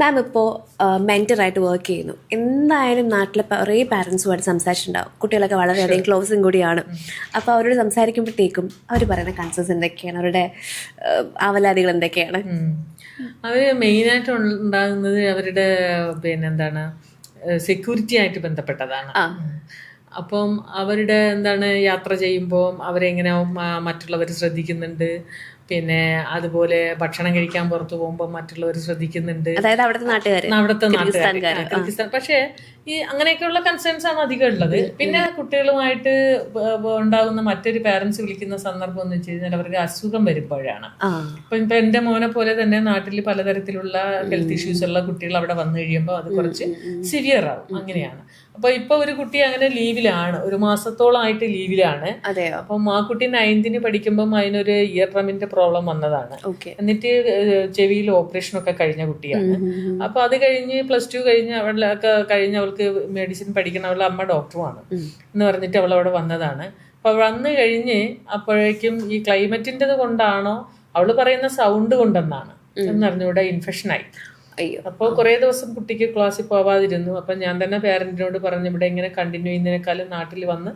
മാം ഇപ്പോൾ മെൻറ്ററായിട്ട് വർക്ക് ചെയ്യുന്നു. എന്തായാലും നാട്ടിലെ കുറേ പാരൻസുമായിട്ട് സംസാരിച്ചിട്ടുണ്ടാവും. കുട്ടികളൊക്കെ വളരെയധികം ക്ലോസും കൂടിയാണ്. അപ്പോൾ അവരോട് സംസാരിക്കുമ്പോഴത്തേക്കും അവർ പറയുന്ന കൺസേൺസ് എന്തൊക്കെയാണ്, അവരുടെ ആവലാതികൾ എന്തൊക്കെയാണ്? അവർ മെയിനായിട്ട് ഉണ്ടാകുന്നത് അവരുടെ എന്താണ് സെക്യൂരിറ്റി ആയിട്ട് ബന്ധപ്പെട്ടതാണ്. അപ്പം അവരുടെ യാത്ര ചെയ്യുമ്പോൾ അവരെങ്ങനെ മറ്റുള്ളവർ ശ്രദ്ധിക്കുന്നുണ്ട്, പിന്നെ അതുപോലെ ഭക്ഷണം കഴിക്കാൻ പുറത്തു പോകുമ്പോൾ മറ്റുള്ളവർ ശ്രദ്ധിക്കുന്നുണ്ട്, അതായത് അവിടുത്തെ നാട്ടുകാർ. പക്ഷേ ഈ അങ്ങനെയൊക്കെയുള്ള കൺസേൺസ് ആണ് അധികം ഉള്ളത്. പിന്നെ കുട്ടികളുമായിട്ട് ഉണ്ടാകുന്ന മറ്റൊരു പാരന്റ്സ് വിളിക്കുന്ന സന്ദർഭം എന്ന് വെച്ച് കഴിഞ്ഞാൽ അവർക്ക് അസുഖം വരുമ്പോഴാണ്. ഇപ്പൊ എന്റെ മോനെ പോലെ തന്നെ നാട്ടിൽ പലതരത്തിലുള്ള ഹെൽത്ത് ഇഷ്യൂസ് ഉള്ള കുട്ടികൾ അവിടെ വന്നു കഴിയുമ്പോൾ അത് കുറച്ച് സിവിയർ ആവും. അങ്ങനെയാണ്. അപ്പൊ ഇപ്പൊ ഒരു കുട്ടി അങ്ങനെ ലീവിലാണ്, 1 മാസത്തോളമായിട്ട് ലീവിലാണ്. അപ്പം ആ കുട്ടി 9th പഠിക്കുമ്പോൾ അതിനൊരു ഇയർ ഡ്രമിന്റെ പ്രോബ്ലം വന്നതാണ്. എന്നിട്ട് ചെവിയിൽ ഓപ്പറേഷൻ ഒക്കെ കഴിഞ്ഞ കുട്ടിയാണ്. അപ്പൊ അത് കഴിഞ്ഞ് +2 കഴിഞ്ഞ് അവൾക്ക് മെഡിസിൻ പഠിക്കുന്ന അവളുടെ അമ്മ ഡോക്ടറുമാണ് എന്ന് പറഞ്ഞിട്ട് അവൾ അവിടെ വന്നതാണ്. അപ്പൊ വന്നു കഴിഞ്ഞ് അപ്പോഴേക്കും ഈ ക്ലൈമറ്റിൻ്റെത് കൊണ്ടാണോ അവള് പറയുന്ന സൗണ്ട് കൊണ്ടെന്നാണ് എന്നറിഞ്ഞൂടെ ഇൻഫെക്ഷനായി. അപ്പോൾ കുറേ ദിവസം കുട്ടിക്ക് ക്ലാസ്സിൽ പോവാതിരുന്നു. അപ്പം ഞാൻ തന്നെ പേരന്റിനോട് പറഞ്ഞു, ഇവിടെ ഇങ്ങനെ കണ്ടിന്യൂ ചെയ്യുന്നതിനേക്കാളും നാട്ടിൽ വന്ന്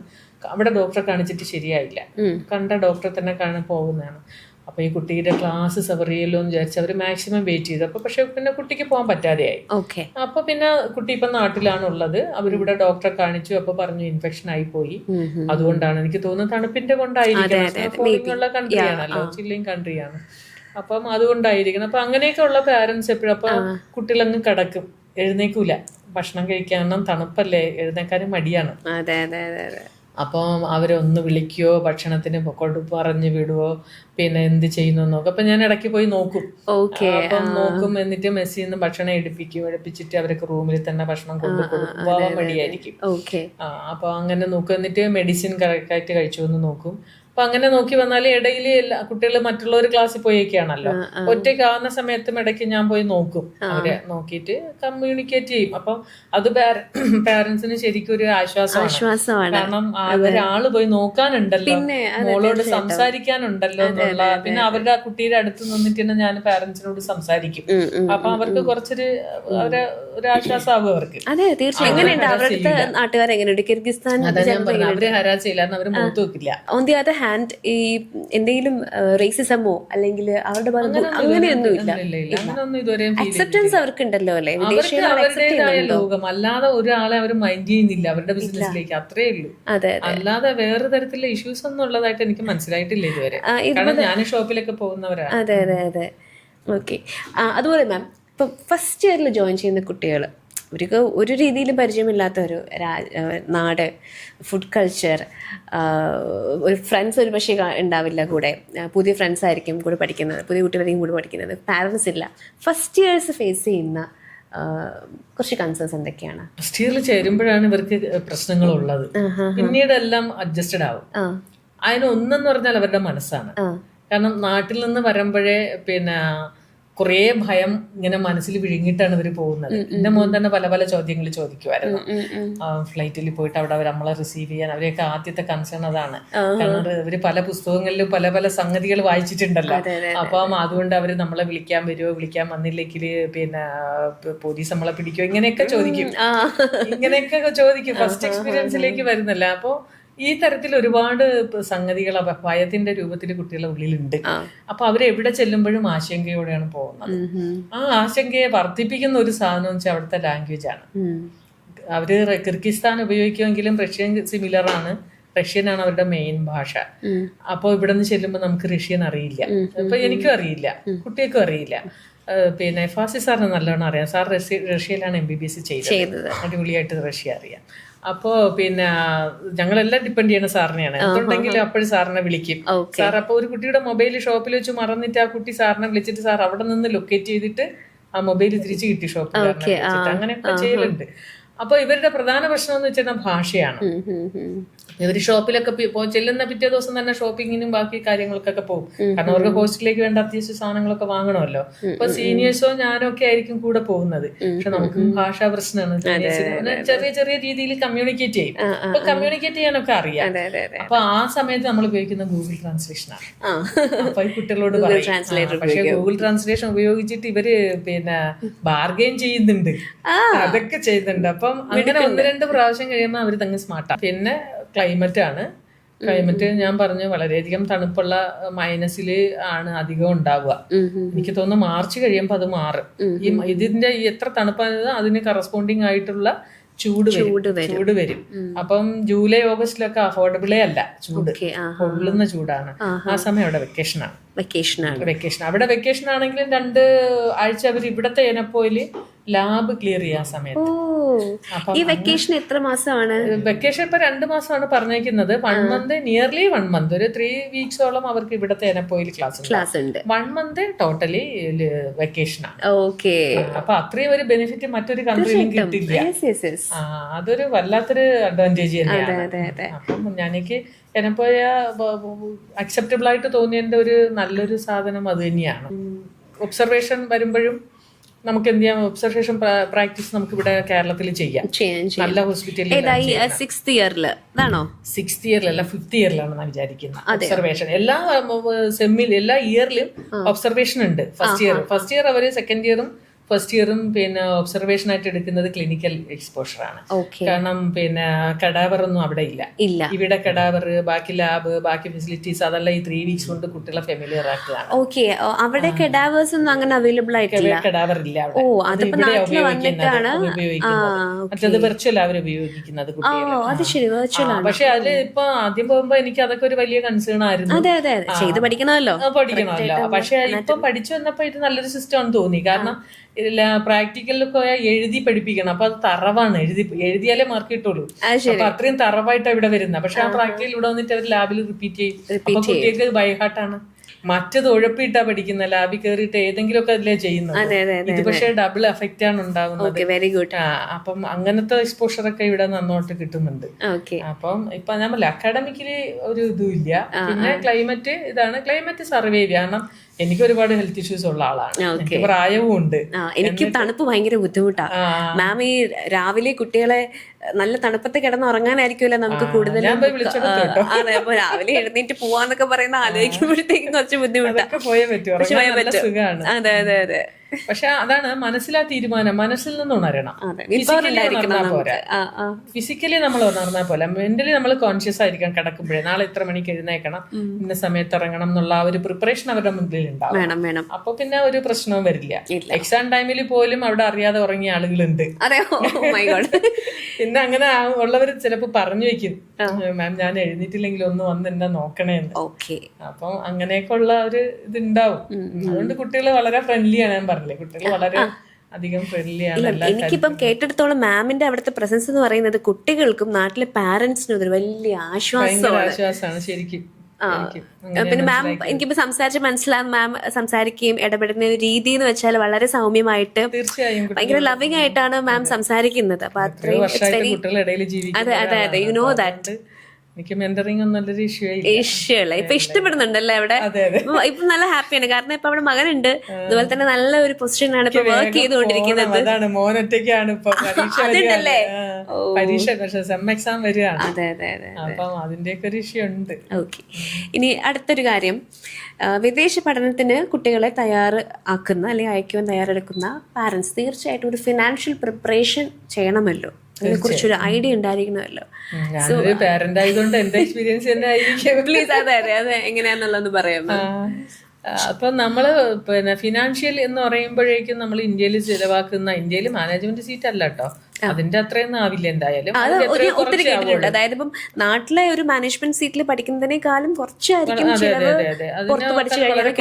അവിടെ ഡോക്ടറെ കാണിച്ചിട്ട് ശരിയായില്ല, കണ്ട ഡോക്ടറെ തന്നെ കാണാൻ പോകുന്നതാണ്. അപ്പൊ ഈ കുട്ടിയുടെ ക്ലാസ് സഫർ ചെയ്യല്ലോ എന്ന് വിചാരിച്ച് അവർ മാക്സിമം വെയിറ്റ് ചെയ്തു. അപ്പൊ പക്ഷെ പിന്നെ കുട്ടിക്ക് പോകാൻ പറ്റാതെയായി. അപ്പൊ പിന്നെ കുട്ടി ഇപ്പൊ നാട്ടിലാണുള്ളത്. അവരിവിടെ ഡോക്ടറെ കാണിച്ചു. അപ്പൊ പറഞ്ഞു ഇൻഫെക്ഷൻ ആയി പോയി. അതുകൊണ്ടാണ് എനിക്ക് തോന്നുന്നത്, തണുപ്പിന്റെ കൊണ്ടായിരിക്കും. ഉള്ള കൺട്രിയാണല്ലോ, ചില്ലിങ് കൺട്രിയാണ്. അപ്പം അതുകൊണ്ടായിരിക്കണം. അപ്പൊ അങ്ങനെയൊക്കെ ഉള്ള പാരന്റ്സ് എപ്പോഴും അപ്പൊ കുട്ടികളങ്ങ് കിടക്കും, എഴുന്നേക്കൂല. ഭക്ഷണം കഴിക്കാനും തണുപ്പല്ലേ, എഴുന്നേക്കാനും മടിയാണ്. അപ്പം അവരൊന്ന് വിളിക്കുകയോ ഭക്ഷണത്തിന് പറഞ്ഞു വിടുവോ, പിന്നെ എന്ത് ചെയ്യുന്നു നോക്കും. അപ്പൊ ഞാൻ ഇടയ്ക്ക് പോയി നോക്കും. അപ്പം നോക്കും, എന്നിട്ട് മെസ്സിൽ നിന്ന് ഭക്ഷണം എടുപ്പിച്ചിട്ട് അവർക്ക് റൂമിൽ തന്നെ ഭക്ഷണം കൊണ്ടുകൊടുക്കും. പോവാൻ മടിയായിരിക്കും. അപ്പൊ അങ്ങനെ നോക്കും. എന്നിട്ട് മെഡിസിൻ കറക്റ്റായിട്ട് കഴിച്ചു എന്ന് നോക്കും. അപ്പൊ അങ്ങനെ നോക്കി വന്നാല് ഇടയിൽ കുട്ടികൾ മറ്റുള്ളവർ ക്ലാസ്സിൽ പോയേക്കാണല്ലോ, ഒറ്റയ്ക്കാവുന്ന സമയത്തും ഇടയ്ക്ക് ഞാൻ പോയി നോക്കും. അവരെ നോക്കിയിട്ട് കമ്മ്യൂണിക്കേറ്റ് ചെയ്യും. അപ്പൊ അത് പാരന്റ്സിന് ശരിക്കും ഒരു ആശ്വാസമാണ്. കാരണം ഒരാള് പോയി നോക്കാനുണ്ടല്ലോ, മോളോട് സംസാരിക്കാനുണ്ടല്ലോ എന്നുള്ള. പിന്നെ അവരുടെ കുട്ടിയുടെ അടുത്ത് നിന്നിട്ട് ഞാൻ പാരന്റ്സിനോട് സംസാരിക്കും. അപ്പൊ അവർക്ക് കുറച്ചൊരു ഒരു ആശ്വാസമാകും അവർക്ക്. അവര് ഹരാസില്ലാന്ന് അവര് മുഖത്ത് വെക്കില്ല. ഹാൻഡ് ഈ എന്തെങ്കിലും റേസിസമോ അല്ലെങ്കിൽ അവരുടെ അങ്ങനെയൊന്നുമില്ല. അക്സെപ്റ്റൻസ് അവർക്കുണ്ടല്ലോ അല്ലെ, അവരുടേതായ ലോകം. അല്ലാതെ ഒരാളെ അവർ മൈൻഡ് ചെയ്യുന്നില്ല അവരുടെ ബിസിനസ്സിലേക്ക്, അത്രേ ഉള്ളൂ. അല്ലാതെ വേറെ തരത്തിലുള്ള ഇഷ്യൂസ് ഒന്നും ഉള്ളതായിട്ട് എനിക്ക് മനസ്സിലായിട്ടില്ല ഇതുവരെ. കാരണം ഞാൻ ഷോപ്പിലൊക്കെ പോകുന്നവരാണ്. അതെ. ഓക്കെ. അതുപോലെ മാം, ഇപ്പൊ ഫസ്റ്റ് ഇയറിൽ ജോയിൻ ചെയ്യുന്ന കുട്ടികൾ, അവർക്ക് ഒരു രീതിയിലും പരിചയമില്ലാത്ത നാട്, ഫുഡ് കൾച്ചർ, ഒരു ഫ്രണ്ട്സ് ഒരു പക്ഷേ ഉണ്ടാവില്ല കൂടെ, പുതിയ ഫ്രണ്ട്സ് ആയിരിക്കും കൂടെ പഠിക്കുന്നത്, പുതിയ കുട്ടികളായിരിക്കും കൂടെ പഠിക്കുന്നത്, പാരൻസ് ഇല്ല. ഫസ്റ്റ് ഇയേഴ്സ് ഫേസ് ചെയ്യുന്ന കുറച്ച് കൺസേൺസ് എന്തൊക്കെയാണ്? ഫസ്റ്റ് ഇയറിൽ ചേരുമ്പോഴാണ് ഇവർക്ക് പ്രശ്നങ്ങളുള്ളത്. പിന്നീട് എല്ലാം അഡ്ജസ്റ്റഡ് ആവും. അതിനൊന്നെന്ന് പറഞ്ഞാൽ അവരുടെ മനസ്സാണ്. കാരണം നാട്ടിൽ നിന്ന് വരുമ്പോഴേ കുറേ ഭയം ഇങ്ങനെ മനസ്സിൽ വിഴുങ്ങിയിട്ടാണ് ഇവർ പോകുന്നത്. എന്റെ മോൻ തന്നെ പല പല ചോദ്യങ്ങൾ ചോദിക്കുമായിരുന്നു. ഫ്ലൈറ്റിൽ പോയിട്ട് അവിടെ അവർ നമ്മളെ റിസീവ് ചെയ്യാൻ, അവരെയൊക്കെ ആദ്യത്തെ കൺസേൺ അതാണ്. കാരണം ഇവര് പല പുസ്തകങ്ങളിലും പല പല സംഗതികൾ വായിച്ചിട്ടുണ്ടല്ലോ. അപ്പം അതുകൊണ്ട് അവര് നമ്മളെ വിളിക്കാൻ വരുമോ, വിളിക്കാൻ വന്നില്ലെങ്കിൽ പോലീസ് നമ്മളെ പിടിക്കുമോ, ഇങ്ങനെയൊക്കെ ചോദിക്കും. ഫസ്റ്റ് എക്സ്പീരിയൻസിലേക്ക് വരുന്നല്ല. അപ്പോ ഈ തരത്തിൽ ഒരുപാട് സംഗതികൾ ഭയത്തിന്റെ രൂപത്തിൽ കുട്ടികളുടെ ഉള്ളിലുണ്ട്. അപ്പൊ അവരെവിടെ ചെല്ലുമ്പോഴും ആശങ്കയോടെയാണ് പോകുന്നത്. ആ ആശങ്കയെ വർദ്ധിപ്പിക്കുന്ന ഒരു സാധനം വെച്ചാൽ അവിടുത്തെ ലാംഗ്വേജ് ആണ്. അവര് കിർഗിസ്ഥാൻ ഉപയോഗിക്കുമെങ്കിലും റഷ്യൻ സിമിലർ ആണ്. റഷ്യനാണ് അവരുടെ മെയിൻ ഭാഷ. അപ്പൊ ഇവിടെ നിന്ന് ചെല്ലുമ്പോൾ നമുക്ക് റഷ്യൻ അറിയില്ല. അപ്പൊ എനിക്കും അറിയില്ല, കുട്ടികൾക്കും അറിയില്ല. ഫാസി സാറിന് നല്ലോണം അറിയാം. സാർ റഷ്യയിലാണ് MBBS ചെയ്തത്. അടിപൊളിയായിട്ട് റഷ്യ അറിയാം. അപ്പോ ഞങ്ങളെല്ലാം ഡിപ്പെൻഡ് ചെയ്യുന്ന സാറിനെയാണ്. എന്തുണ്ടെങ്കിലും അപ്പോഴും സാറിനെ വിളിക്കും. സാർ അപ്പൊ ഒരു കുട്ടിയുടെ മൊബൈൽ ഷോപ്പിൽ വെച്ച് മറന്നിട്ട് ആ കുട്ടി സാറിനെ വിളിച്ചിട്ട് സാർ അവിടെ നിന്ന് ലൊക്കേറ്റ് ചെയ്തിട്ട് ആ മൊബൈൽ തിരിച്ചു കിട്ടി ഷോപ്പിൽ. അങ്ങനെയൊക്കെ ചെയ്യലുണ്ട്. അപ്പൊ ഇവരുടെ പ്രധാന പ്രശ്നം എന്ന് വെച്ചാൽ ഭാഷയാണ്. ഇവര് ഷോപ്പിലൊക്കെ ചെല്ലുന്ന പിറ്റേ ദിവസം തന്നെ ഷോപ്പിങ്ങിനും ബാക്കി കാര്യങ്ങൾക്കൊക്കെ പോകും. കാരണം അവർക്ക് ഹോസ്റ്റലിലേക്ക് വേണ്ട അത്യാവശ്യ സാധനങ്ങളൊക്കെ വാങ്ങണമല്ലോ. അപ്പൊ സീനിയേഴ്സോ ഞാനോ ഒക്കെ ആയിരിക്കും കൂടെ പോകുന്നത്. പക്ഷെ നമുക്ക് ഭാഷാ പ്രശ്നമാണ്. ചെറിയ ചെറിയ രീതിയിൽ കമ്മ്യൂണിക്കേറ്റ് ചെയ്യും. അപ്പൊ കമ്മ്യൂണിക്കേറ്റ് ചെയ്യാനൊക്കെ അറിയാം. അപ്പൊ ആ സമയത്ത് നമ്മൾ ഉപയോഗിക്കുന്ന ഗൂഗിൾ ട്രാൻസ്ലേഷനാണ്. അപ്പൊ ഈ കുട്ടികളോട് പറയും. പക്ഷെ ഗൂഗിൾ ട്രാൻസ്ലേഷൻ ഉപയോഗിച്ചിട്ട് ഇവര് പിന്നെ ബാർഗെയിൻ ചെയ്യുന്നുണ്ട്, അതൊക്കെ ചെയ്യുന്നുണ്ട്. അപ്പം അങ്ങനെ 1-2 പ്രാവശ്യം കഴിയുമ്പോൾ അവര് തങ്ങ് സ്മാർട്ടാണ്. പിന്നെ ക്ലൈമറ്റ് ഞാൻ പറഞ്ഞു വളരെയധികം തണുപ്പുള്ള -ൽ ആണ് അധികം ഉണ്ടാവുക. എനിക്ക് തോന്നുന്നു മാർച്ച് കഴിയുമ്പോൾ അത് മാറും. ഇതിന്റെ എത്ര തണുപ്പായത് അതിന് കറസ്പോണ്ടിങ് ആയിട്ടുള്ള ചൂട് വരും. അപ്പം ജൂലൈ ഓഗസ്റ്റിലൊക്കെ അഫോർഡബിളേ അല്ല. പൊള്ളുന്ന ചൂടാണ്. ആ സമയം അവിടെ വെക്കേഷൻ. അവിടെ വെക്കേഷൻ ആണെങ്കിലും 2 ആഴ്ച അവർ ഇവിടത്തെ എനപ്പോയില് ലാബ് ക്ലിയർ ചെയ്യാൻ സമയത്ത്. ഈ വെക്കേഷൻ എത്ര മാസമാണ്? വെക്കേഷൻ ഇപ്പൊ 2 മാസമാണ് പറഞ്ഞേക്കുന്നത്. 1 മന്ത്, നിയർലി 1 മന്ത്, ഒരു 3 വീക്സോളം അവർക്ക് ഇവിടത്തെ എനപ്പോയിൽ ക്ലാസ് ഉണ്ട്. 1 മന്ത് ടോട്ടലി വെക്കേഷനാണ്. അപ്പൊ അത്രയും ഒരു ബെനിഫിറ്റ് മറ്റൊരു കൺട്രിയിലും കിട്ടില്ല. അതൊരു വല്ലാത്തൊരു അഡ്വാൻറ്റേജ് തന്നെയാണ്. അപ്പം എനിക്ക് എനപ്പോയ അക്സെപ്റ്റബിൾ ആയിട്ട് തോന്നിയതിന്റെ ഒരു നല്ലൊരു സാധനം അത് തന്നെയാണ്. ഒബ്സർവേഷൻ വരുമ്പോഴും നമുക്ക് എന്ത് ചെയ്യാം, ഒബ്സർവേഷൻ പ്രാക്ടീസ് നമുക്ക് ഇവിടെ കേരളത്തിൽ ചെയ്യാം. നല്ല ഹോസ്പിറ്റലിൽ 6th ഇയറിലാണോ? 6th ഇയറിലല്ല, 5th ഇയറിലാണ് വിചാരിക്കുന്നത്. ഒബ്സർവേഷൻ എല്ലാ സെമ്മിൽ എല്ലാ ഇയറിലും ഒബ്സർവേഷൻ ഉണ്ട്. ഫസ്റ്റ് ഇയർ അവര് 2nd ഇയറും 1st ഇയറും പിന്നെ ഒബ്സർവേഷൻ ആയിട്ട് എടുക്കുന്നത് ക്ലിനിക്കൽ എക്സ്പോഷറാണ്. കാരണം പിന്നെ കഡാവർ ഒന്നും അവിടെ ഇല്ല. ഇവിടെ കഡാവർ, ബാക്കി ലാബ്, ബാക്കി ഫെസിലിറ്റീസ് അതെല്ലാം ഈ 3 വീക്സ് കൊണ്ട് കുട്ടികളെ ഫെമിലിയർ ആക്കുകയാണ്. അവിടെ കഡാവേഴ്സ് ഒന്നും അങ്ങനെ അവൈലബിൾ ആയിട്ടില്ല. കഡാവർ ഇല്ല അവിടെ. മറ്റത് വെർച്വൽ അവർ ഉപയോഗിക്കുന്നത് കുട്ടികളെ. പക്ഷെ അതില് ഇപ്പൊ ആദ്യം പോകുമ്പോ എനിക്ക് അതൊക്കെ ഒരു വലിയ കൺസേൺ ആയിരുന്നു. പഠിക്കണമല്ലോ. പക്ഷെ ഇപ്പൊ പഠിച്ചു വന്നപ്പോ ഇത് നല്ലൊരു സിസ്റ്റം ആണെന്ന് തോന്നി. കാരണം പ്രാക്ടിക്കലൊക്കെ എഴുതി പഠിപ്പിക്കണം. അപ്പൊ അത് തറവാണ്. എഴുതിയാലേ മാർക്ക് കിട്ടുള്ളൂ. അപ്പൊ അത്രയും തറവായിട്ടാണ് ഇവിടെ വരുന്നത്. പക്ഷെ ആ പ്രാക്ടിക്കൽ ഇവിടെ വന്നിട്ട് അവർ ലാബിൽ റിപ്പീറ്റ് ചെയ്യും. അപ്പൊ കുട്ടികൾക്ക് ബൈഹാർട്ടാണ്. മറ്റത് ഉഴപ്പിട്ടാ പഠിക്കുന്ന, ലാബിൽ കയറിയിട്ട് ഏതെങ്കിലുമൊക്കെ അതിലേ ചെയ്യുന്നത്. ഇത് പക്ഷെ ഡബിൾ എഫക്റ്റ് ആണ് ഉണ്ടാകുന്നത്. Very good. അപ്പം അങ്ങനത്തെ എക്സ്പോഷർ ഒക്കെ ഇവിടെ നന്നോട്ട് കിട്ടുന്നുണ്ട്. അപ്പം ഇപ്പൊ നമ്മൾ അക്കാഡമിക്കലി ഒരു ഇതും ഇല്ല. പിന്നെ ക്ലൈമറ്റ് ഇതാണ്. ക്ലൈമറ്റ് സർവൈവ് ചെയ്യാം. കാരണം എനിക്ക് ഒരുപാട് ഹെൽത്ത് ഇഷ്യൂസ് ഉള്ള ആളാണ്. എനിക്ക് പ്രായവും ഉണ്ട്. എനിക്ക് തണുപ്പ് ഭയങ്കര ബുദ്ധിമുട്ടാണ് മാം. ഈ രാവിലെ കുട്ടികളെ നല്ല തണുപ്പത്ത് കിടന്ന് ഉറങ്ങാനായിരിക്കുമല്ലോ നമുക്ക് കൂടുതൽ. അതെ, അപ്പൊ രാവിലെ എഴുന്നേറ്റ് പോവാന്നൊക്കെ പറയുന്ന ആലോചിക്കുമ്പോഴത്തേക്കും കുറച്ച് ബുദ്ധിമുട്ടാണ്. പോയേ പറ്റും. അതെ അതെ അതെ. പക്ഷെ അതാണ് മനസ്സിലാ തീരുമാനം. മനസ്സിൽ നിന്ന് ഉണരണം. ഫിസിക്കലി നമ്മൾ ഉണർന്നാൽ പോലെ മെന്റലി നമ്മൾ കോൺഷ്യസ് ആയിരിക്കണം. കിടക്കുമ്പോഴേ നാളെ ഇത്ര മണിക്ക് എഴുന്നേക്കണം, ഇന്ന സമയത്ത് ഇറങ്ങണം എന്നുള്ള ഒരു പ്രിപ്പറേഷൻ അവരുടെ മുമ്പിൽ ഉണ്ടാവും. അപ്പൊ പിന്നെ ഒരു പ്രശ്നവും വരില്ല. എക്സാം ടൈമിൽ പോലും അവിടെ അറിയാതെ ഉറങ്ങിയ ആളുകളുണ്ട്. പിന്നെ അങ്ങനെ ഉള്ളവർ ചിലപ്പോ പറഞ്ഞു വെക്കും, മാം ഞാൻ എഴുന്നേറ്റില്ലെങ്കിൽ ഒന്ന് വന്ന് എന്നെ നോക്കണേന്ന്. അപ്പം അങ്ങനെയൊക്കെ ഉള്ള ഒരു ഇതുണ്ടാവും. അതുകൊണ്ട് കുട്ടികൾ വളരെ ഫ്രണ്ട്ലിയാണ്. ഞാൻ പറഞ്ഞില്ലേ, കുട്ടികൾ വളരെ അധികം ഫ്രണ്ട്ലിയാണ്. എനിക്കിപ്പം കേട്ടിടത്തോളം മാമിന്റെ അവിടുത്തെ പ്രസൻസ് എന്ന് പറയുന്നത് കുട്ടികൾക്കും നാട്ടിലെ പാരന്റ്സിനും ഒരു വലിയ ആശ്വാസമാണ് ശരിക്കും. പിന്നെ മാം എനിക്കിപ്പോ സംസാരിച്ച് മനസ്സിലാകും. മാം സംസാരിക്കുകയും ഇടപെടുന്ന രീതി എന്ന് വെച്ചാൽ വളരെ സൗമ്യമായിട്ട് ഭയങ്കര ലവിങ് ആയിട്ടാണ് മാം സംസാരിക്കുന്നത്. അപ്പൊ അത്രയും അതെ അതെ അതെ, യു നോ ദാറ്റ്. എനിക്ക് മെന്ററിംഗ് ഒന്നും നല്ലൊരു ഇഷ്യൂ അല്ല. ഇപ്പൊ ഇഷ്ടപ്പെടുന്നുണ്ടല്ലേ അവിടെ? ഇപ്പൊ നല്ല ഹാപ്പിയാണ്. കാരണം ഇപ്പൊ അവിടെ മകനുണ്ട്. അതുപോലെ തന്നെ നല്ല ഒരു പൊസിഷനാണ് ഇപ്പൊ വർക്ക് ചെയ്തുകൊണ്ടിരിക്കുന്നത്. അതുണ്ടല്ലേ പരീക്ഷ സെം എക്സാം വരികയാണ്. അതെ അതെ അതെ, അപ്പം അതിന്റെയൊക്കെ ഒരു ഇഷ്യൂ ഉണ്ട്. ഓക്കെ, ഇനി അടുത്തൊരു കാര്യം, വിദേശ പഠനത്തിന് കുട്ടികളെ തയ്യാറാക്കുന്ന അല്ലെങ്കിൽ അയക്കുവാൻ തയ്യാറെടുക്കുന്ന പാരന്റ്സ് തീർച്ചയായിട്ടും ഒരു ഫിനാൻഷ്യൽ പ്രിപ്പറേഷൻ ചെയ്യണമല്ലോ. അതിനെ കുറിച്ചൊരു ഐഡിയ ഉണ്ടായിരിക്കണമല്ലോ. പാരന്റ് ആയതുകൊണ്ട് എന്റെ എക്സ്പീരിയൻസ് തന്നെ ആയിരിക്കും. പ്ലീസ് അതെ അതെ അതെ എങ്ങനെയാന്നുള്ളത് പറയാം. അപ്പൊ നമ്മള് പിന്നെ ഫിനാൻഷ്യൽ എന്ന് പറയുമ്പോഴേക്കും നമ്മൾ ഇന്ത്യയിൽ ചിലവാക്കുന്ന, ഇന്ത്യയിൽ മാനേജ്മെന്റ് സീറ്റ് അല്ല കേട്ടോ, അതിന്റെ അത്രയൊന്നും ആവില്ല എന്തായാലും. ഒത്തിരി കേട്ടിട്ടുണ്ട്. അതായത് ഇപ്പം നാട്ടിലെ ഒരു മാനേജ്മെന്റ് സീറ്റിൽ പഠിക്കുന്നതിനേക്കാളും കുറച്ചായിരിക്കും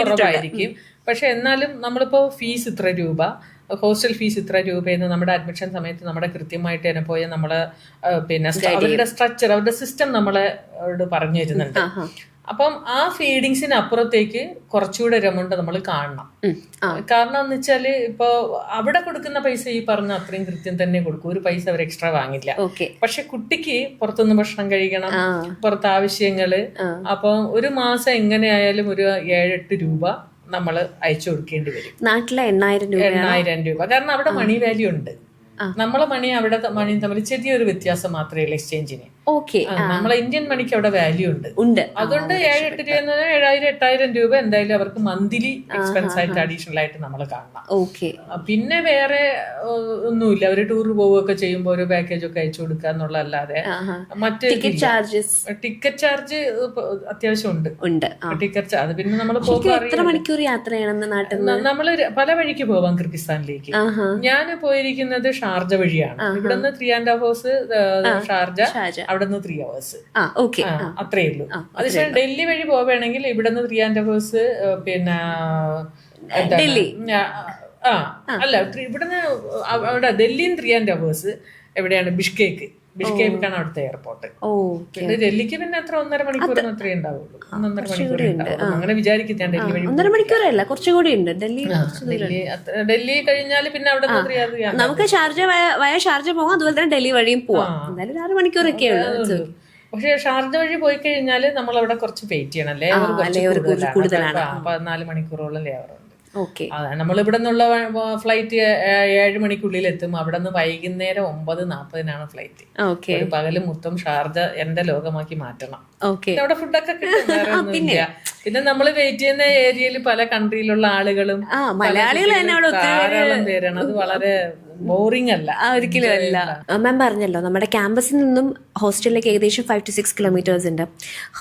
കുറവായിരിക്കും. പക്ഷെ എന്നാലും നമ്മളിപ്പോ ഫീസ് ഇത്ര രൂപ, ഹോസ്റ്റൽ ഫീസ് ഇത്ര രൂപയെന്ന് നമ്മുടെ അഡ്മിഷൻ സമയത്ത് നമ്മുടെ കൃത്യമായിട്ട് തന്നെ പോയ നമ്മളെ പിന്നെ അവരുടെ സ്ട്രക്ചർ, അവരുടെ സിസ്റ്റം നമ്മളോട് പറഞ്ഞു തരുന്നുണ്ട്. അപ്പം ആ ഫീഡിങ്സിന് അപ്പുറത്തേക്ക് കുറച്ചുകൂടെ ഒരു എമൗണ്ട് നമ്മൾ കാണണം. കാരണം എന്ന് വെച്ചാല് ഇപ്പൊ അവിടെ കൊടുക്കുന്ന പൈസ ഈ പറഞ്ഞ അത്രയും കൃത്യം തന്നെ കൊടുക്കും, ഒരു പൈസ അവർ എക്സ്ട്രാ വാങ്ങില്ല. പക്ഷെ കുട്ടിക്ക് പുറത്തുനിന്ന് ഭക്ഷണം കഴിക്കണം, പുറത്ത് ആവശ്യങ്ങള്, അപ്പൊ ഒരു മാസം എങ്ങനെയായാലും ഒരു 7-8 രൂപ നമ്മൾ അയച്ചു കൊടുക്കേണ്ടി വരും. നാട്ടിലെ 8,000 രൂപ. കാരണം അവിടെ മണി വാല്യൂ ഉണ്ട്. നമ്മളെ മണി അവിടെ മണി തമ്മിൽ ചെറിയൊരു വ്യത്യാസം മാത്രമേ ഉള്ളൂ എക്സ്ചേഞ്ചിന്. നമ്മളെ ഇന്ത്യൻ മണിക്ക് അവിടെ വാല്യൂ ഉണ്ട്. അതുകൊണ്ട് 7-8 രൂപ 7,000-8,000 രൂപ എന്തായാലും അവർക്ക് മന്ത്ലി എക്സ്പെൻസ് ആയിട്ട് അഡീഷണൽ ആയിട്ട് നമ്മൾ കാണണം. പിന്നെ വേറെ ഒന്നുമില്ല. അവര് ടൂർ പോവുകയൊക്കെ ചെയ്യുമ്പോൾ ഒരു പാക്കേജ് ഒക്കെ അയച്ചു കൊടുക്കുക എന്നുള്ളതല്ലാതെ മറ്റ് ടിക്കറ്റ് ചാർജ് അത്യാവശ്യം ഉണ്ട്. ടിക്കറ്റ് ചാർജ് പിന്നെ നമ്മൾ നമ്മള് പല വഴിക്ക് പോവാം കിർഗിസ്ഥാനിലേക്ക്. ഞാൻ പോയിരിക്കുന്നത് ഷാർജ വഴിയാണ്. ഇവിടുന്ന് 3.5 hours ഷാർജ, അവിടുന്ന് 3 hours. അത്രേ ഉള്ളൂ. അതേസമയം ഡൽഹി വഴി പോവുകയാണെങ്കിൽ ഇവിടുന്ന് 3.5 hours, പിന്നെ അല്ല ഇവിടുന്ന് അവിടെ ഡൽഹിയും 3.5 hours. എവിടെയാണ് ബിഷ്കേക്കാണ് അവിടുത്തെ എയർപോർട്ട്. പിന്നെ ഡൽഹിക്ക് പിന്നെ എത്ര 1.5 മണിക്കൂർ അത്രേ ഉണ്ടാവുള്ളൂ. 1.5 മണിക്കൂർ അങ്ങനെ വിചാരിക്കാൻ. ഡൽഹി വഴി 1.5 മണിക്കൂറല്ല, കുറച്ചുകൂടി ഉണ്ട്. ഡൽഹി കഴിഞ്ഞാൽ പിന്നെ അവിടെ നമുക്ക് ഷാർജ ഷാർജ പോകാം, അതുപോലെ തന്നെ ഡൽഹി വഴിയും പോവാം. എന്തായാലും 6 മണിക്കൂറൊക്കെ ഉള്ളൂ. പക്ഷെ ഷാർജ വഴി പോയി കഴിഞ്ഞാൽ നമ്മൾ അവിടെ കുറച്ച് വെയിറ്റ് ചെയ്യണം. ലേവർ കൂടുതലാണ്. 14 മണിക്കൂറോളം ലേവർ ഉണ്ട്. അതാണ് നമ്മൾ ഇവിടെ നിന്നുള്ള ഫ്ലൈറ്റ് 7 മണിക്കുള്ളിൽ എത്തും. അവിടെ നിന്ന് വൈകുന്നേരം 9:40 ഫ്ലൈറ്റ്. പകല് മൊത്തം ഷാർജ എന്റെ ലോകമാക്കി മാറ്റണം. അവിടെ ഫുഡൊക്കെ കിട്ടും. പിന്നെ നമ്മൾ വെയിറ്റ് ചെയ്യുന്ന ഏരിയയിൽ പല കൺട്രിയിലുള്ള ആളുകളും ധാരാളം പേരാണ്. അത് വളരെ ബോറിംഗ് അല്ല, ഒരിക്കലും അല്ല. മാം പറഞ്ഞല്ലോ നമ്മുടെ ക്യാമ്പസിൽ നിന്നും ഹോസ്റ്റലിലേക്ക് ഏകദേശം 5 to 6 kilometers ഉണ്ട്.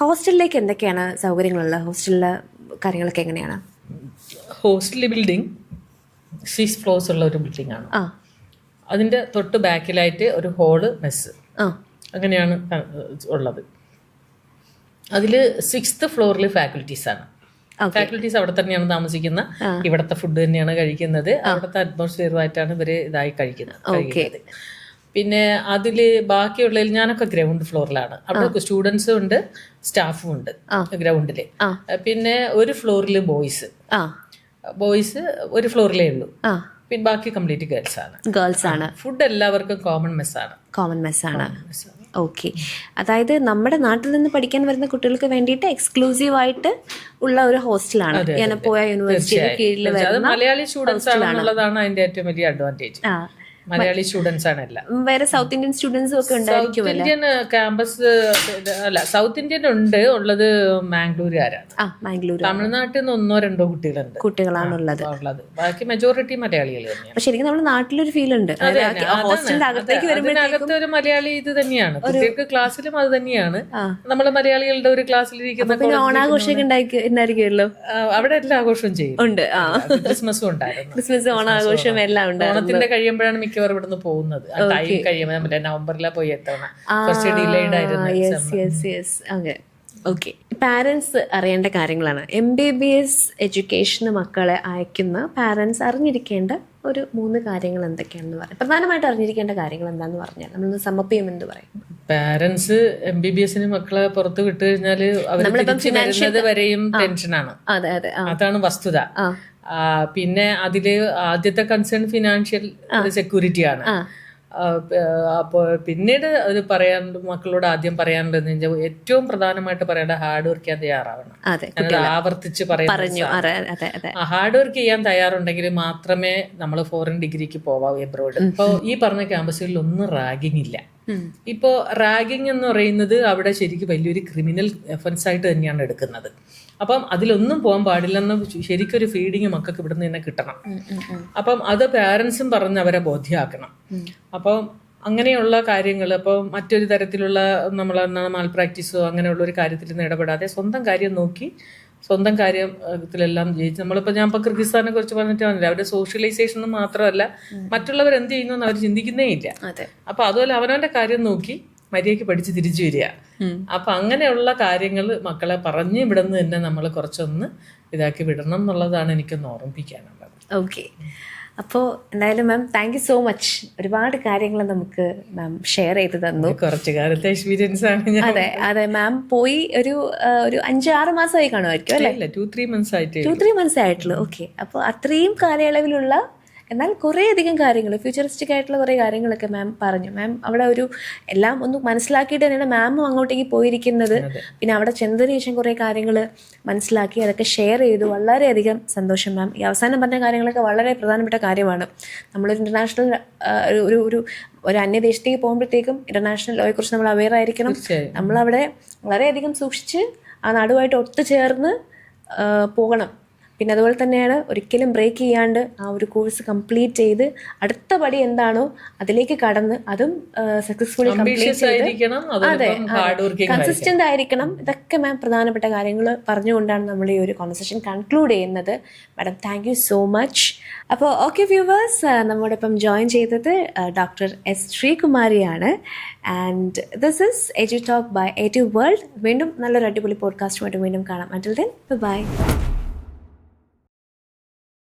ഹോസ്റ്റലിലേക്ക് എന്തൊക്കെയാണ് സൗകര്യങ്ങളുള്ളത്? ഹോസ്റ്റലിലെ കാര്യങ്ങളൊക്കെ എങ്ങനെയാണ്? ഹോസ്റ്റൽ ബിൽഡിംഗ് 6 floors ഉള്ള ഒരു ബിൽഡിംഗ് ആണ്. അതിന്റെ തൊട്ട് ബാക്കിലായിട്ട് ഒരു ഹോള്, മെസ്സ്, അങ്ങനെയാണ് ഉള്ളത്. അതില് 6th floor ഫാക്കൽറ്റീസ് ആണ്. ഫാക്കൽറ്റീസ് അവിടെ തന്നെയാണ് താമസിക്കുന്നത്. ഇവിടുത്തെ ഫുഡ് തന്നെയാണ് കഴിക്കുന്നത്. അവിടുത്തെ അറ്റ്മോസ്ഫിയറുമായിട്ടാണ് ഇവര് ഇതായി കഴിക്കുന്നത്. പിന്നെ അതില് ബാക്കിയുള്ളതിൽ ഞാനൊക്കെ ഗ്രൗണ്ട് ഫ്ലോറിലാണ്. അവിടെ സ്റ്റുഡൻസും ഉണ്ട്, സ്റ്റാഫും ഉണ്ട് ഗ്രൗണ്ടില്. പിന്നെ ഒരു ഫ്ലോറിൽ ബോയ്സ് ഒരു ഫ്ലോറിലേ ഉള്ളൂ. പിന്നെ ബാക്കി കംപ്ലീറ്റ് ഗേൾസ് ആണ്. ഫുഡ് എല്ലാവർക്കും കോമൺ മെസ്സാണ്. ഓക്കെ. അതായത് നമ്മുടെ നാട്ടിൽ നിന്ന് പഠിക്കാൻ വരുന്ന കുട്ടികൾക്ക് വേണ്ടിയിട്ട് എക്സ്ക്ലൂസീവ് ആയിട്ട് ഉള്ള ഒരു ഹോസ്റ്റലാണ്. പോയ യൂണിവേഴ്സിറ്റിയുടെ കീഴിൽ വരുന്ന മലയാളി സ്റ്റുഡൻസ് ആണെന്നുള്ളതാണ് അതിന്റെ ഏറ്റവും വലിയ അഡ്വാൻറ്റേജ്. മലയാളി സ്റ്റുഡൻസ് ആണല്ല, വേറെ സൗത്ത് ഇന്ത്യൻ സ്റ്റുഡൻസും ഒക്കെ ഉണ്ടായിരിക്കും. സൗത്ത് ഇന്ത്യൻ ക്യാമ്പസ് അല്ല, സൗത്ത് ഇന്ത്യൻ ഉള്ളത് മാംഗ്ലൂരുകാരാണ്. തമിഴ്നാട്ടിൽ നിന്ന് 1-2 കുട്ടികളാണുള്ളത്. ബാക്കി മെജോറിറ്റി മലയാളികൾ തന്നെയാണ്. ശരിക്കും നമ്മുടെ നാട്ടിലൊരു ഫീൽ ഉണ്ട്. അതിനകത്ത് ഒരു മലയാളി ഇത് തന്നെയാണ്. കുട്ടികൾക്ക് ക്ലാസ്സിലും അത് തന്നെയാണ്. നമ്മള് മലയാളികളുടെ ഒരു ക്ലാസ്സിലിരിക്കുന്ന ഓണാഘോഷമൊക്കെ ഉണ്ടായിരിക്കുമല്ലോ. അവിടെ എല്ലാ ആഘോഷവും ചെയ്യും. ക്രിസ്മസും ഉണ്ടായിരുന്നു. ക്രിസ്മസ്, ഓണാഘോഷം എല്ലാം ഉണ്ട്. ഓണത്തിന്റെ കഴിയുമ്പോഴാണ് മിക്കവാറും ഇവിടുന്ന് പോകുന്നത്. ടൈം കഴിയുമ്പോൾ നവംബറിലാണ് പോയി എത്തണം. കുറച്ച് ഡിലേഡ് ആയിരുന്നു. ഓക്കെ. പാരൻസ് അറിയേണ്ട കാര്യങ്ങളാണ്. MBBS എഡ്യൂക്കേഷന് മക്കളെ അയക്കുന്ന പാരൻസ് അറിഞ്ഞിരിക്കേണ്ട ഒരു 3 കാര്യങ്ങൾ എന്തൊക്കെയാണെന്ന് പറയാം. പ്രധാനമായിട്ട് അറിഞ്ഞിരിക്കേണ്ട കാര്യങ്ങൾ എന്താന്ന് പറഞ്ഞാൽ നമ്മളൊന്ന് സമ്മപ്പ് ചെയ്യുമ്പോൾ എന്ത് പറയും? പാരൻസ് MBBS മക്കളെ പുറത്ത് വിട്ടു കഴിഞ്ഞാൽ അവർ വരെയും ടെൻഷനാണ്. അതാണ് വസ്തുത. പിന്നെ അതില് ആദ്യത്തെ കൺസേൺ ഫിനാൻഷ്യൽ സെക്യൂരിറ്റി ആണ്. അപ്പോൾ പിന്നീട് അത് മക്കളോട് ആദ്യം പറയാനുള്ളത് ഏറ്റവും പ്രധാനമായിട്ട് പറയേണ്ട ഹാർഡ് വർക്ക് ചെയ്യാൻ തയ്യാറാവണം. ആവർത്തിച്ച് പറയുന്നത് ഹാർഡ് വർക്ക് ചെയ്യാൻ തയ്യാറുണ്ടെങ്കിൽ മാത്രമേ നമ്മൾ ഫോറിൻ ഡിഗ്രിക്ക് പോവാം, എബ്രോഡ്. ഇപ്പോൾ ഈ പറഞ്ഞ ക്യാമ്പസുകളിൽ ഒന്നും റാഗിങ് ഇല്ല. ഇപ്പോൾ റാഗിങ് എന്ന് പറയുന്നത് അവിടെ ശരിക്കും വലിയൊരു ക്രിമിനൽ ഒഫൻസ് ആയിട്ട് തന്നെയാണ് എടുക്കുന്നത്. അപ്പം അതിലൊന്നും പോകാൻ പാടില്ലെന്ന് ശരിക്കൊരു ഫീഡിങ് മക്കൾക്ക് ഇവിടുന്ന് തന്നെ കിട്ടണം. അപ്പം അത് പാരൻസും പറഞ്ഞ് അവരെ ബോധ്യമാക്കണം. അപ്പം അങ്ങനെയുള്ള കാര്യങ്ങൾ, അപ്പോൾ മറ്റൊരു തരത്തിലുള്ള നമ്മൾ മാൽ പ്രാക്ടീസോ അങ്ങനെയുള്ള ഒരു കാര്യത്തിൽ ഇടപെടാതെ സ്വന്തം കാര്യം നോക്കി സ്വന്തം കാര്യത്തിലെല്ലാം ജയിച്ച് നമ്മളിപ്പോൾ ഞാൻ ഇപ്പോൾ കിർഗിസ്ഥാനെ കുറിച്ച് പറഞ്ഞിട്ടാണല്ലോ, അവരുടെ സോഷ്യലൈസേഷൻ മാത്രമല്ല മറ്റുള്ളവർ എന്ത് ചെയ്യുന്നു എന്ന് അവർ ചിന്തിക്കുന്നേ ഇല്ല. അപ്പൊ അതുപോലെ അവനവന്റെ കാര്യം നോക്കി മര്യാദയ്ക്ക് പഠിച്ച് തിരിച്ചു വരിക. അപ്പൊ അങ്ങനെയുള്ള കാര്യങ്ങൾ മക്കളെ പറഞ്ഞ് ഇവിടുന്ന് തന്നെ നമ്മൾ കുറച്ചൊന്ന് ഇതാക്കി വിടണം എന്നുള്ളതാണ് എനിക്കൊന്ന് ഓർമ്മിപ്പിക്കാനുള്ളത്. ഓക്കെ. അപ്പോൾ എന്തായാലും ma'am thank you so much. ഒരുപാട് കാര്യങ്ങൾ നമുക്ക് മാം ഷെയർ ചെയ്ത് തന്നു. കുറച്ചു കാലത്തെ എക്സ്പീരിയൻസ് ആണ് ഞാൻ. അതെ അതെ മാം പോയി ഒരു 5-6 മാസമായി കാണുമായിരിക്കും അല്ലേ? 2-3 months ആയിട്ട്. 2-3 months ആയിട്ടുള്ളൂ. ഓക്കെ. അപ്പോൾ അത്രയും കാലയളവിലുള്ള എന്നാൽ കുറേയധികം കാര്യങ്ങൾ, ഫ്യൂച്ചറിസ്റ്റിക് ആയിട്ടുള്ള കുറേ കാര്യങ്ങളൊക്കെ മാം പറഞ്ഞു. മാം അവിടെ ഒരു എല്ലാം ഒന്ന് മനസ്സിലാക്കിയിട്ട് തന്നെയാണ് മാമും അങ്ങോട്ടേക്ക് പോയിരിക്കുന്നത്. പിന്നെ അവിടെ ചെന്നതിന് ശേഷം കുറേ കാര്യങ്ങൾ മനസ്സിലാക്കി അതൊക്കെ ഷെയർ ചെയ്തു. വളരെയധികം സന്തോഷം മാം. ഈ അവസാനം പറഞ്ഞ കാര്യങ്ങളൊക്കെ വളരെ പ്രധാനപ്പെട്ട കാര്യമാണ്. നമ്മളൊരു ഇൻ്റർനാഷണൽ ഒരു അന്യദേശത്തേക്ക് പോകുമ്പോഴത്തേക്കും ഇൻ്റർനാഷണൽ ലോയെക്കുറിച്ച് നമ്മൾ അവെയർ ആയിരിക്കണം. നമ്മളവിടെ വളരെയധികം സൂക്ഷിച്ച് ആ നാടുമായിട്ട് ഒത്തുചേർന്ന് പോകണം. പിന്നെ അതുപോലെ തന്നെയാണ് ഒരിക്കലും ബ്രേക്ക് ചെയ്യാണ്ട് ആ ഒരു കോഴ്സ് കംപ്ലീറ്റ് ചെയ്ത് അടുത്ത പടി എന്താണോ അതിലേക്ക് കടന്ന് അതും സക്സസ്ഫുള്ളി കംപ്ലീറ്റ് ചെയ്ത് അതെ കൺസിസ്റ്റന്റ് ആയിരിക്കണം. ഇതൊക്കെ മാം പ്രധാനപ്പെട്ട കാര്യങ്ങൾ പറഞ്ഞുകൊണ്ടാണ് നമ്മൾ ഈ ഒരു കോൺവെർസേഷൻ കൺക്ലൂഡ് ചെയ്യുന്നത്. Madam thank you so much. അപ്പോൾ ഓക്കെ വ്യൂവേഴ്സ്, നമ്മോടൊപ്പം ജോയിൻ ചെയ്തത് ഡോക്ടർ എസ് ശ്രീകുമാരിയാണ്. And this is edu talk by എ2 വേൾഡ്. വീണ്ടും നല്ലൊരു അടിപൊളി പോഡ്കാസ്റ്റുമായിട്ട് വീണ്ടും കാണാം. Until then by.